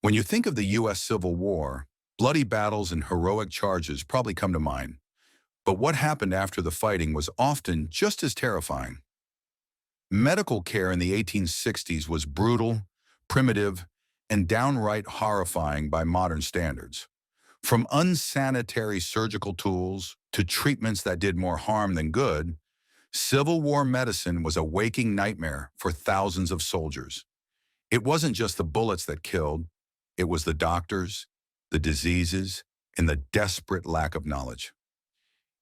When you think of the U.S. Civil War, bloody battles and heroic charges probably come to mind. But what happened after the fighting was often just as terrifying. Medical care in the 1860s was brutal, primitive, and downright horrifying by modern standards. From unsanitary surgical tools to treatments that did more harm than good, Civil War medicine was a waking nightmare for thousands of soldiers. It wasn't just the bullets that killed, it was the doctors, the diseases, and the desperate lack of knowledge.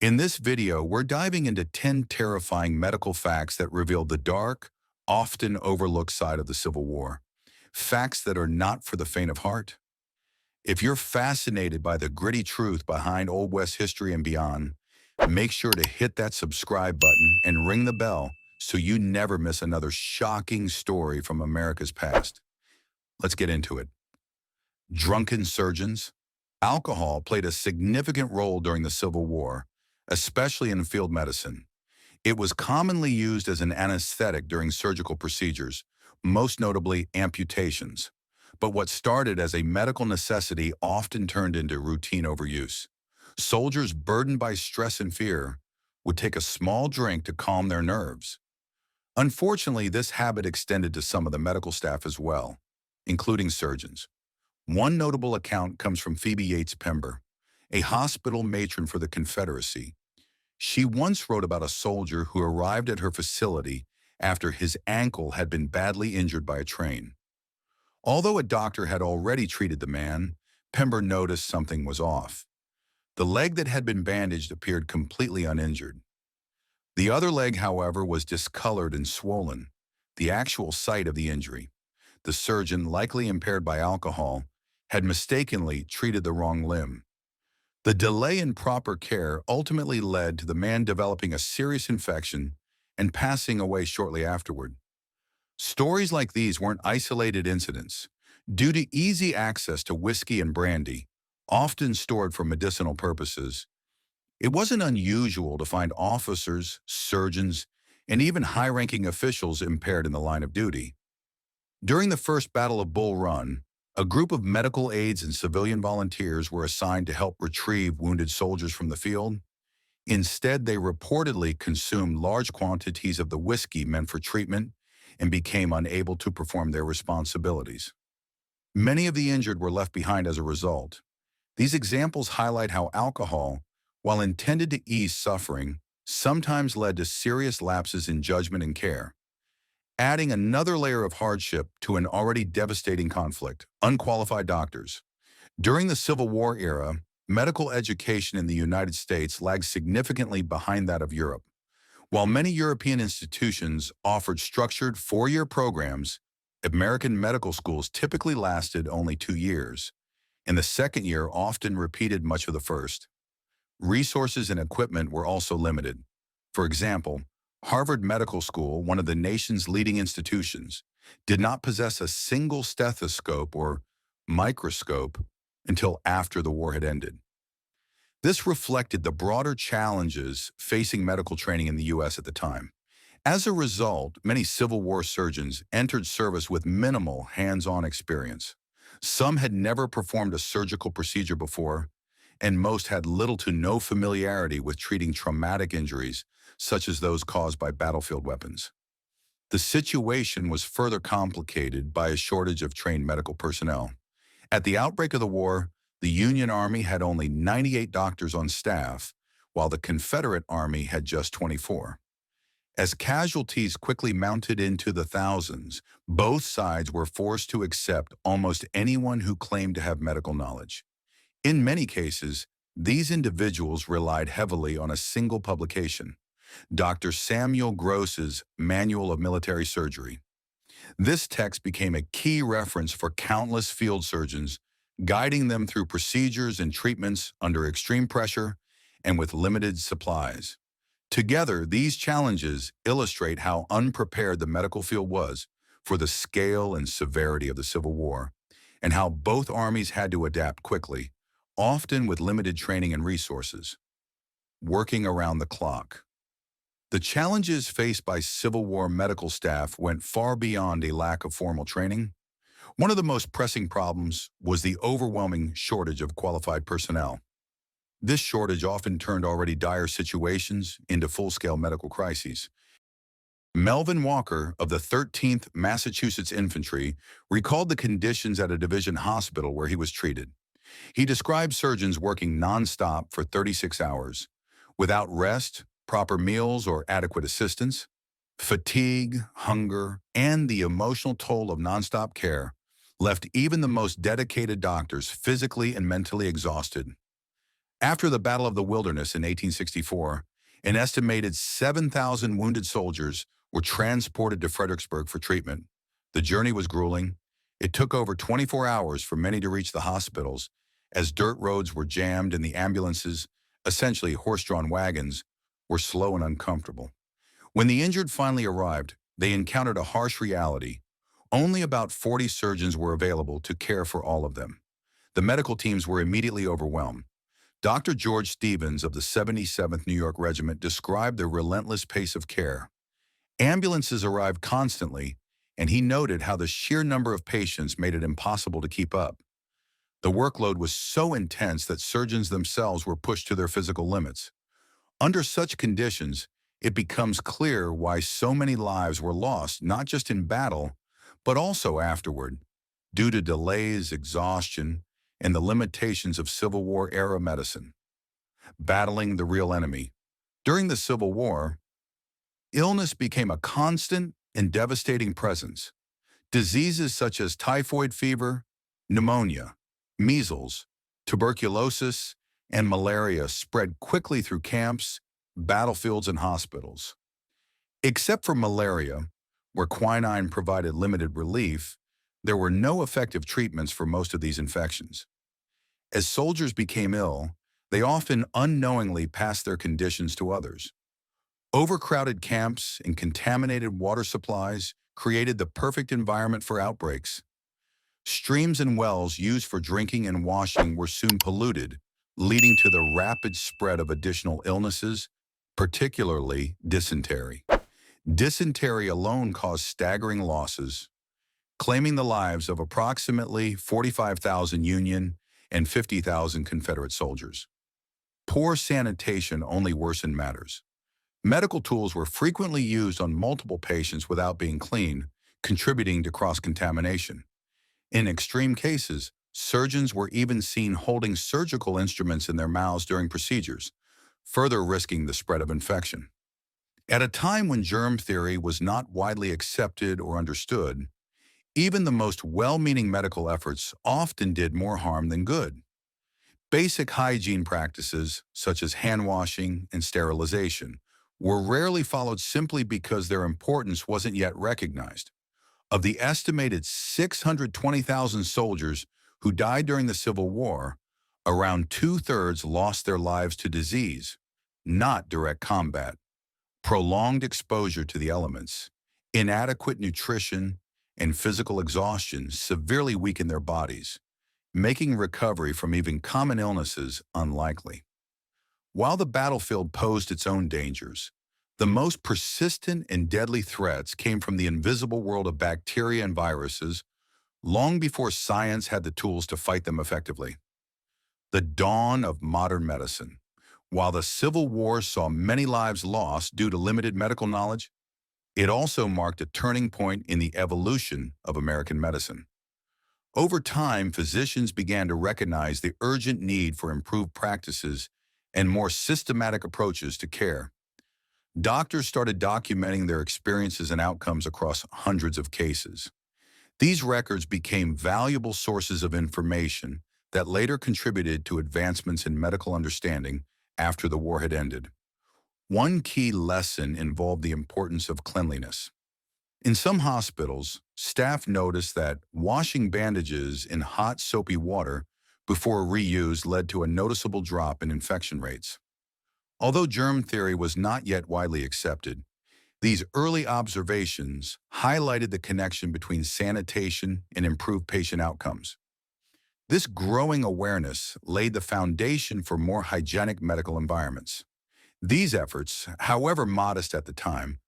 In this video, we're diving into 10 terrifying medical facts that reveal the dark, often overlooked side of the Civil War. Facts that are not for the faint of heart. If you're fascinated by the gritty truth behind Old West history and beyond, make sure to hit that subscribe button and ring the bell so you never miss another shocking story from America's past. Let's get into it. Drunken surgeons. Alcohol played a significant role during the Civil War, especially in field medicine. It was commonly used as an anesthetic during surgical procedures, most notably amputations. But what started as a medical necessity often turned into routine overuse. Soldiers burdened by stress and fear would take a small drink to calm their nerves. Unfortunately, this habit extended to some of the medical staff as well, including surgeons. One notable account comes from Phoebe Yates Pember, a hospital matron for the Confederacy. She once wrote about a soldier who arrived at her facility after his ankle had been badly injured by a train. Although a doctor had already treated the man, Pember noticed something was off. The leg that had been bandaged appeared completely uninjured. The other leg, however, was discolored and swollen, the actual site of the injury. The surgeon, likely impaired by alcohol, had mistakenly treated the wrong limb. The delay in proper care ultimately led to the man developing a serious infection and passing away shortly afterward. Stories like these weren't isolated incidents. Due to easy access to whiskey and brandy, often stored for medicinal purposes, it wasn't unusual to find officers, surgeons, and even high-ranking officials impaired in the line of duty. During the First Battle of Bull Run, a group of medical aides and civilian volunteers were assigned to help retrieve wounded soldiers from the field. Instead, they reportedly consumed large quantities of the whiskey meant for treatment and became unable to perform their responsibilities. Many of the injured were left behind as a result. These examples highlight how alcohol, while intended to ease suffering, sometimes led to serious lapses in judgment and care. Adding another layer of hardship to an already devastating conflict, unqualified doctors. During the Civil War era, medical education in the United States lagged significantly behind that of Europe. While many European institutions offered structured four-year programs, American medical schools typically lasted only 2 years, and the second year often repeated much of the first. Resources and equipment were also limited. For example, Harvard Medical School, one of the nation's leading institutions, did not possess a single stethoscope or microscope until after the war had ended. This reflected the broader challenges facing medical training in the U.S. at the time. As a result, many Civil War surgeons entered service with minimal hands-on experience. Some had never performed a surgical procedure before, and most had little to no familiarity with treating traumatic injuries, such as those caused by battlefield weapons. The situation was further complicated by a shortage of trained medical personnel. At the outbreak of the war, the Union Army had only 98 doctors on staff, while the Confederate Army had just 24. As casualties quickly mounted into the thousands, both sides were forced to accept almost anyone who claimed to have medical knowledge. In many cases, these individuals relied heavily on a single publication, Dr. Samuel Gross's Manual of Military Surgery. This text became a key reference for countless field surgeons, guiding them through procedures and treatments under extreme pressure and with limited supplies. Together, these challenges illustrate how unprepared the medical field was for the scale and severity of the Civil War, and how both armies had to adapt quickly, often with limited training and resources. Working around the clock. The challenges faced by Civil War medical staff went far beyond a lack of formal training. One of the most pressing problems was the overwhelming shortage of qualified personnel. This shortage often turned already dire situations into full-scale medical crises. Melvin Walker of the 13th Massachusetts Infantry recalled the conditions at a division hospital where he was treated. He described surgeons working nonstop for 36 hours, without rest, proper meals, or adequate assistance. Fatigue, hunger, and the emotional toll of nonstop care left even the most dedicated doctors physically and mentally exhausted. After the Battle of the Wilderness in 1864, an estimated 7,000 wounded soldiers were transported to Fredericksburg for treatment. The journey was grueling. It took over 24 hours for many to reach the hospitals, as dirt roads were jammed and the ambulances, essentially horse-drawn wagons, were slow and uncomfortable. When the injured finally arrived, they encountered a harsh reality. Only about 40 surgeons were available to care for all of them. The medical teams were immediately overwhelmed. Dr. George Stevens of the 77th New York Regiment described the relentless pace of care. Ambulances arrived constantly, and he noted how the sheer number of patients made it impossible to keep up. The workload was so intense that surgeons themselves were pushed to their physical limits. Under such conditions, it becomes clear why so many lives were lost, not just in battle, but also afterward, due to delays, exhaustion, and the limitations of Civil War-era medicine. Battling the real enemy. During the Civil War, illness became a constant and devastating presence. Diseases such as typhoid fever, pneumonia, measles, tuberculosis, and malaria spread quickly through camps, battlefields, and hospitals. Except for malaria, where quinine provided limited relief, there were no effective treatments for most of these infections. As soldiers became ill, they often unknowingly passed their conditions to others. Overcrowded camps and contaminated water supplies created the perfect environment for outbreaks. Streams and wells used for drinking and washing were soon polluted, leading to the rapid spread of additional illnesses, particularly dysentery. Dysentery alone caused staggering losses, claiming the lives of approximately 45,000 Union and 50,000 Confederate soldiers. Poor sanitation only worsened matters. Medical tools were frequently used on multiple patients without being clean, contributing to cross-contamination. In extreme cases, surgeons were even seen holding surgical instruments in their mouths during procedures, further risking the spread of infection. At a time when germ theory was not widely accepted or understood, even the most well-meaning medical efforts often did more harm than good. Basic hygiene practices, such as hand washing and sterilization, were rarely followed simply because their importance wasn't yet recognized. Of the estimated 620,000 soldiers who died during the Civil War, around two-thirds lost their lives to disease, not direct combat. Prolonged exposure to the elements, inadequate nutrition, and physical exhaustion severely weakened their bodies, making recovery from even common illnesses unlikely. While the battlefield posed its own dangers, the most persistent and deadly threats came from the invisible world of bacteria and viruses long before science had the tools to fight them effectively. The dawn of modern medicine. While the Civil War saw many lives lost due to limited medical knowledge, it also marked a turning point in the evolution of American medicine. Over time, physicians began to recognize the urgent need for improved practices and more systematic approaches to care. Doctors started documenting their experiences and outcomes across hundreds of cases. These records became valuable sources of information that later contributed to advancements in medical understanding after the war had ended. One key lesson involved the importance of cleanliness. In some hospitals, staff noticed that washing bandages in hot, soapy water before reuse led to a noticeable drop in infection rates. Although germ theory was not yet widely accepted, these early observations highlighted the connection between sanitation and improved patient outcomes. This growing awareness laid the foundation for more hygienic medical environments. These efforts, however modest at the time,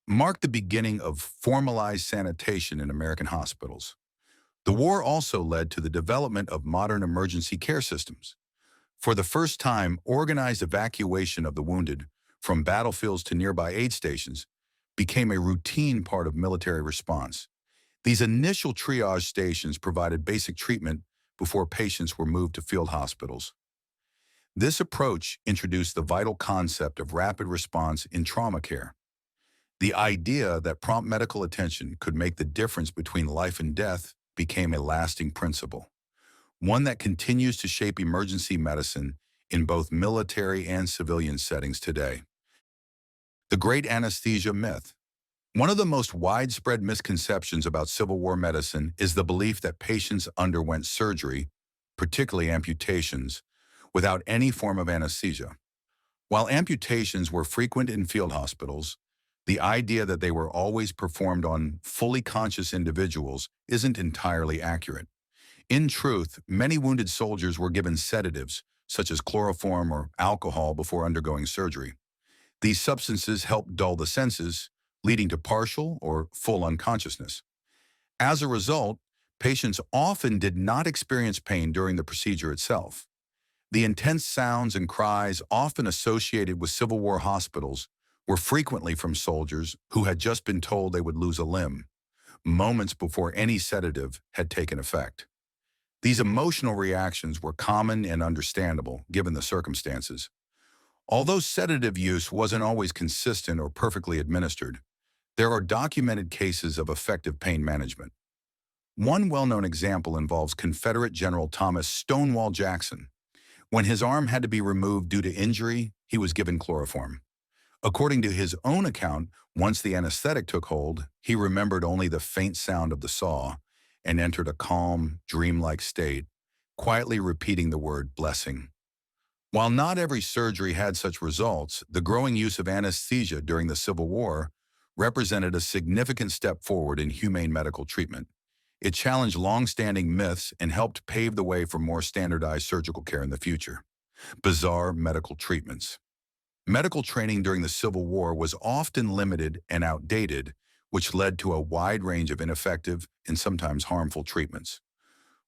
marked the beginning of formalized sanitation in American hospitals. The war also led to the development of modern emergency care systems. For the first time, organized evacuation of the wounded from battlefields to nearby aid stations became a routine part of military response. These initial triage stations provided basic treatment before patients were moved to field hospitals. This approach introduced the vital concept of rapid response in trauma care. The idea that prompt medical attention could make the difference between life and death became a lasting principle, one that continues to shape emergency medicine in both military and civilian settings today. The Great Anesthesia myth. One of the most widespread misconceptions about Civil War medicine is the belief that patients underwent surgery, particularly amputations, without any form of anesthesia. While amputations were frequent in field hospitals, the idea that they were always performed on fully conscious individuals isn't entirely accurate. In truth, many wounded soldiers were given sedatives, such as chloroform or alcohol, before undergoing surgery. These substances helped dull the senses, leading to partial or full unconsciousness. As a result, patients often did not experience pain during the procedure itself. The intense sounds and cries often associated with Civil War hospitals were frequently from soldiers who had just been told they would lose a limb, moments before any sedative had taken effect. These emotional reactions were common and understandable, given the circumstances. Although sedative use wasn't always consistent or perfectly administered, there are documented cases of effective pain management. One well-known example involves Confederate General Thomas "Stonewall" Jackson. When his arm had to be removed due to injury, he was given chloroform. According to his own account, once the anesthetic took hold, he remembered only the faint sound of the saw and entered a calm, dreamlike state, quietly repeating the word "blessing." While not every surgery had such results, the growing use of anesthesia during the Civil War represented a significant step forward in humane medical treatment. It challenged long-standing myths and helped pave the way for more standardized surgical care in the future. Bizarre medical treatments. Medical training during the Civil War was often limited and outdated, which led to a wide range of ineffective and sometimes harmful treatments.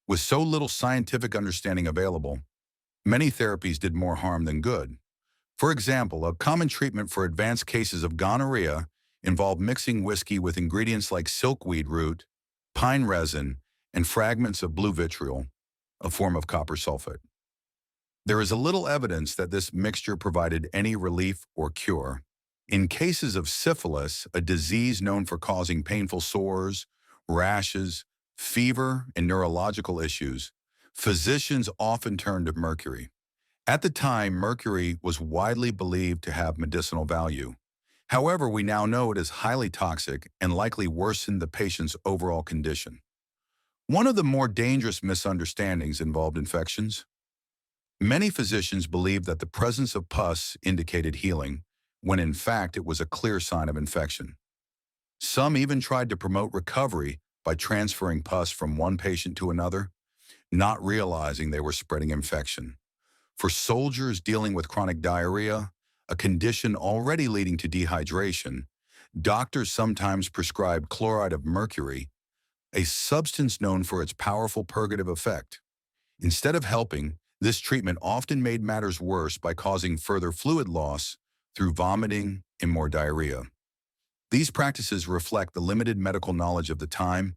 With so little scientific understanding available, many therapies did more harm than good. For example, a common treatment for advanced cases of gonorrhea involved mixing whiskey with ingredients like silkweed root, pine resin, and fragments of blue vitriol, a form of copper sulfate. There is little evidence that this mixture provided any relief or cure. In cases of syphilis, a disease known for causing painful sores, rashes, fever, and neurological issues, physicians often turned to mercury. At the time, mercury was widely believed to have medicinal value. However, we now know it is highly toxic and likely worsened the patient's overall condition. One of the more dangerous misunderstandings involved infections. Many physicians believed that the presence of pus indicated healing, when in fact it was a clear sign of infection. Some even tried to promote recovery by transferring pus from one patient to another, not realizing they were spreading infection. For soldiers dealing with chronic diarrhea, a condition already leading to dehydration, doctors sometimes prescribed chloride of mercury, a substance known for its powerful purgative effect. Instead of helping, this treatment often made matters worse by causing further fluid loss through vomiting and more diarrhea. These practices reflect the limited medical knowledge of the time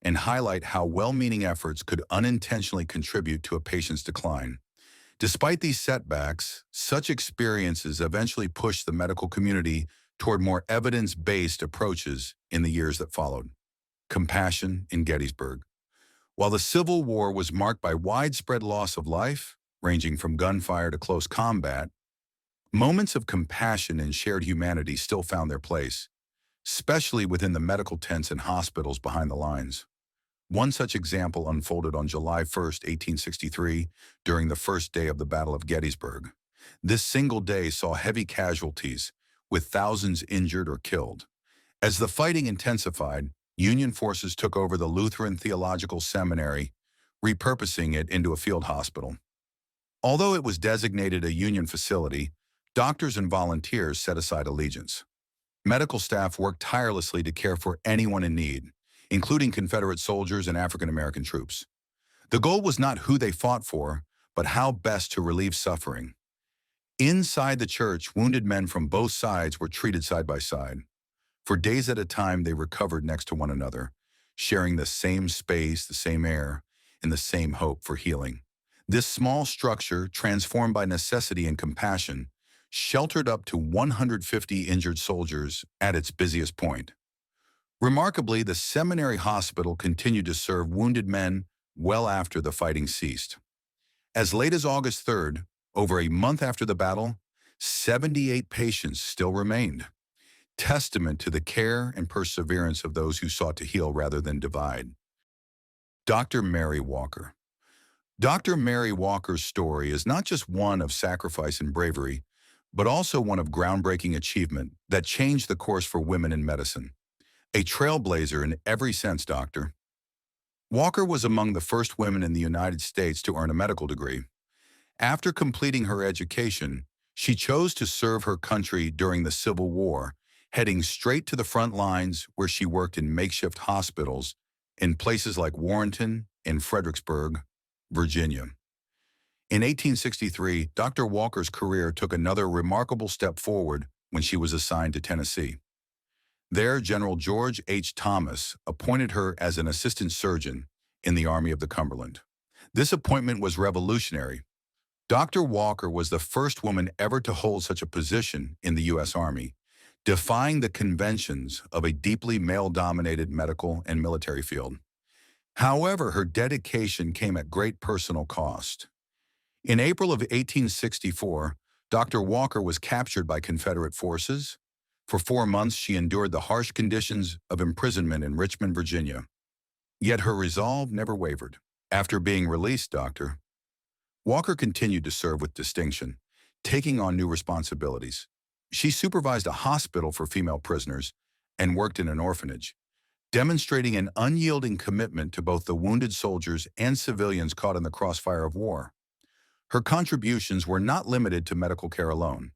and highlight how well-meaning efforts could unintentionally contribute to a patient's decline. Despite these setbacks, such experiences eventually pushed the medical community toward more evidence-based approaches in the years that followed. Compassion in Gettysburg. While the Civil War was marked by widespread loss of life, ranging from gunfire to close combat, moments of compassion and shared humanity still found their place, especially within the medical tents and hospitals behind the lines. One such example unfolded on July 1, 1863, during the first day of the Battle of Gettysburg. This single day saw heavy casualties, with thousands injured or killed. As the fighting intensified, Union forces took over the Lutheran Theological Seminary, repurposing it into a field hospital. Although it was designated a Union facility, doctors and volunteers set aside allegiance. Medical staff worked tirelessly to care for anyone in need, including Confederate soldiers and African American troops. The goal was not who they fought for, but how best to relieve suffering. Inside the church, wounded men from both sides were treated side by side. For days at a time, they recovered next to one another, sharing the same space, the same air, and the same hope for healing. This small structure, transformed by necessity and compassion, sheltered up to 150 injured soldiers at its busiest point. Remarkably, the seminary hospital continued to serve wounded men well after the fighting ceased. As late as August 3rd, over a month after the battle, 78 patients still remained, testament to the care and perseverance of those who sought to heal rather than divide. Dr. Mary Walker. Dr. Mary Walker's story is not just one of sacrifice and bravery, but also one of groundbreaking achievement that changed the course for women in medicine. A trailblazer in every sense, Doctor. Walker was among the first women in the United States to earn a medical degree. After completing her education, she chose to serve her country during the Civil War, heading straight to the front lines where she worked in makeshift hospitals in places like Warrenton and Fredericksburg, Virginia. In 1863, Dr. Walker's career took another remarkable step forward when she was assigned to Tennessee. There, General George H. Thomas appointed her as an assistant surgeon in the Army of the Cumberland. This appointment was revolutionary. Dr. Walker was the first woman ever to hold such a position in the U.S. Army, defying the conventions of a deeply male-dominated medical and military field. However, her dedication came at great personal cost. In April of 1864, Dr. Walker was captured by Confederate forces. For 4 months, she endured the harsh conditions of imprisonment in Richmond, Virginia. Yet her resolve never wavered. After being released, Dr. Walker continued to serve with distinction, taking on new responsibilities. She supervised a hospital for female prisoners and worked in an orphanage, demonstrating an unyielding commitment to both the wounded soldiers and civilians caught in the crossfire of war. Her contributions were not limited to medical care alone.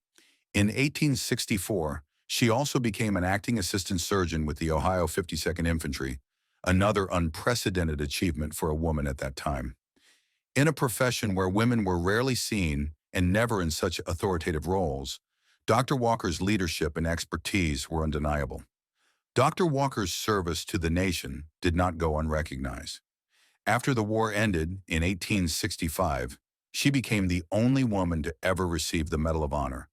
In 1864, she also became an acting assistant surgeon with the Ohio 52nd Infantry, another unprecedented achievement for a woman at that time. In a profession where women were rarely seen and never in such authoritative roles, Dr. Walker's leadership and expertise were undeniable. Dr. Walker's service to the nation did not go unrecognized. After the war ended in 1865, she became the only woman to ever receive the Medal of Honor,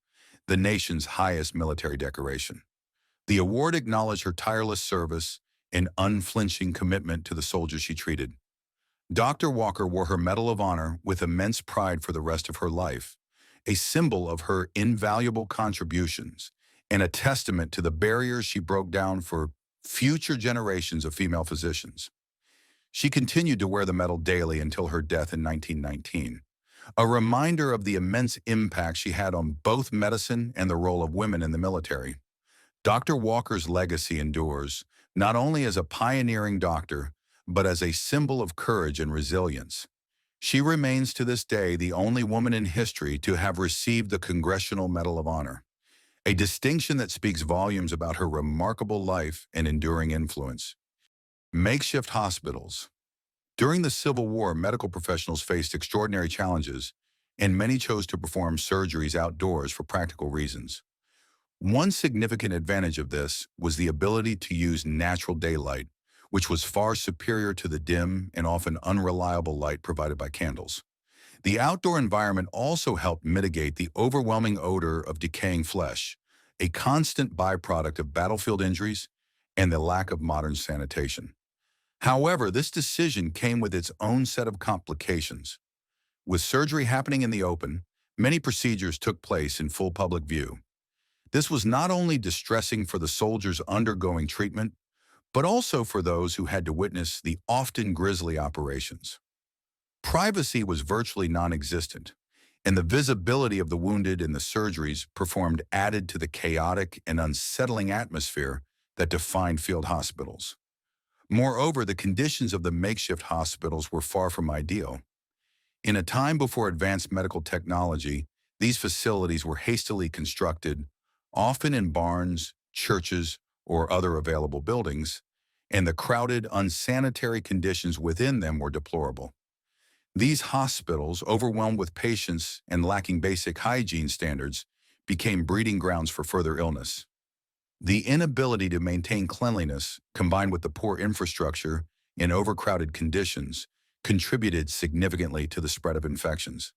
the nation's highest military decoration. The award acknowledged her tireless service and unflinching commitment to the soldiers she treated. Dr. Walker wore her Medal of Honor with immense pride for the rest of her life, a symbol of her invaluable contributions and a testament to the barriers she broke down for future generations of female physicians. She continued to wear the medal daily until her death in 1919, a reminder of the immense impact she had on both medicine and the role of women in the military. Dr. Walker's legacy endures, not only as a pioneering doctor, but as a symbol of courage and resilience. She remains to this day the only woman in history to have received the Congressional Medal of Honor, a distinction that speaks volumes about her remarkable life and enduring influence. Makeshift hospitals. During the Civil War, medical professionals faced extraordinary challenges, and many chose to perform surgeries outdoors for practical reasons. One significant advantage of this was the ability to use natural daylight, which was far superior to the dim and often unreliable light provided by candles. The outdoor environment also helped mitigate the overwhelming odor of decaying flesh, a constant byproduct of battlefield injuries and the lack of modern sanitation. However, this decision came with its own set of complications. With surgery happening in the open, many procedures took place in full public view. This was not only distressing for the soldiers undergoing treatment, but also for those who had to witness the often grisly operations. Privacy was virtually non-existent, and the visibility of the wounded in the surgeries performed added to the chaotic and unsettling atmosphere that defined field hospitals. Moreover, the conditions of the makeshift hospitals were far from ideal. In a time before advanced medical technology, these facilities were hastily constructed, often in barns, churches, or other available buildings, and the crowded, unsanitary conditions within them were deplorable. These hospitals, overwhelmed with patients and lacking basic hygiene standards, became breeding grounds for further illness. The inability to maintain cleanliness, combined with the poor infrastructure and overcrowded conditions, contributed significantly to the spread of infections.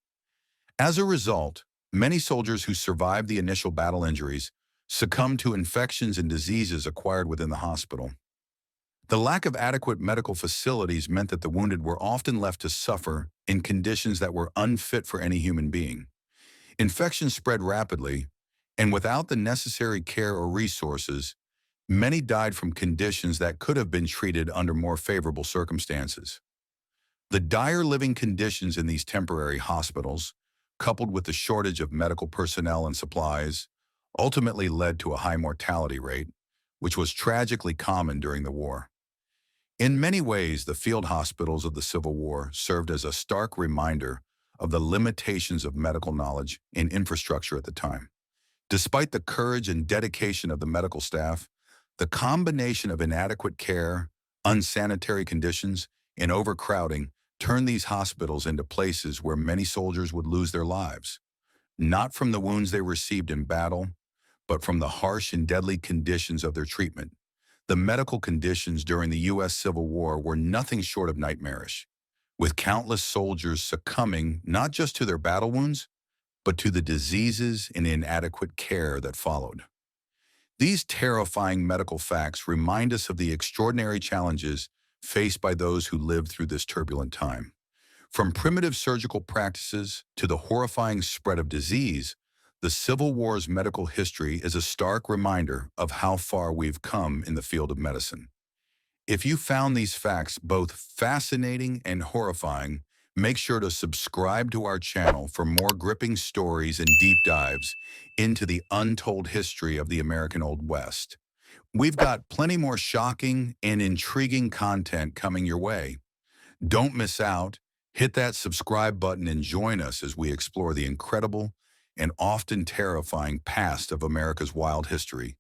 As a result, many soldiers who survived the initial battle injuries succumbed to infections and diseases acquired within the hospital. The lack of adequate medical facilities meant that the wounded were often left to suffer in conditions that were unfit for any human being. Infections spread rapidly, and without the necessary care or resources, many died from conditions that could have been treated under more favorable circumstances. The dire living conditions in these temporary hospitals, coupled with the shortage of medical personnel and supplies, ultimately led to a high mortality rate, which was tragically common during the war. In many ways, the field hospitals of the Civil War served as a stark reminder of the limitations of medical knowledge and infrastructure at the time. Despite the courage and dedication of the medical staff, the combination of inadequate care, unsanitary conditions, and overcrowding turned these hospitals into places where many soldiers would lose their lives, not from the wounds they received in battle, but from the harsh and deadly conditions of their treatment. The medical conditions during the U.S. Civil War were nothing short of nightmarish, with countless soldiers succumbing not just to their battle wounds, but to the diseases and inadequate care that followed. These terrifying medical facts remind us of the extraordinary challenges faced by those who lived through this turbulent time. From primitive surgical practices to the horrifying spread of disease, the Civil War's medical history is a stark reminder of how far we've come in the field of medicine. If you found these facts both fascinating and horrifying, make sure to subscribe to our channel for more gripping stories and deep dives into the untold history of the American Old West. We've got plenty more shocking and intriguing content coming your way. Don't miss out. Hit that subscribe button and join us as we explore the incredible and often terrifying past of America's wild history.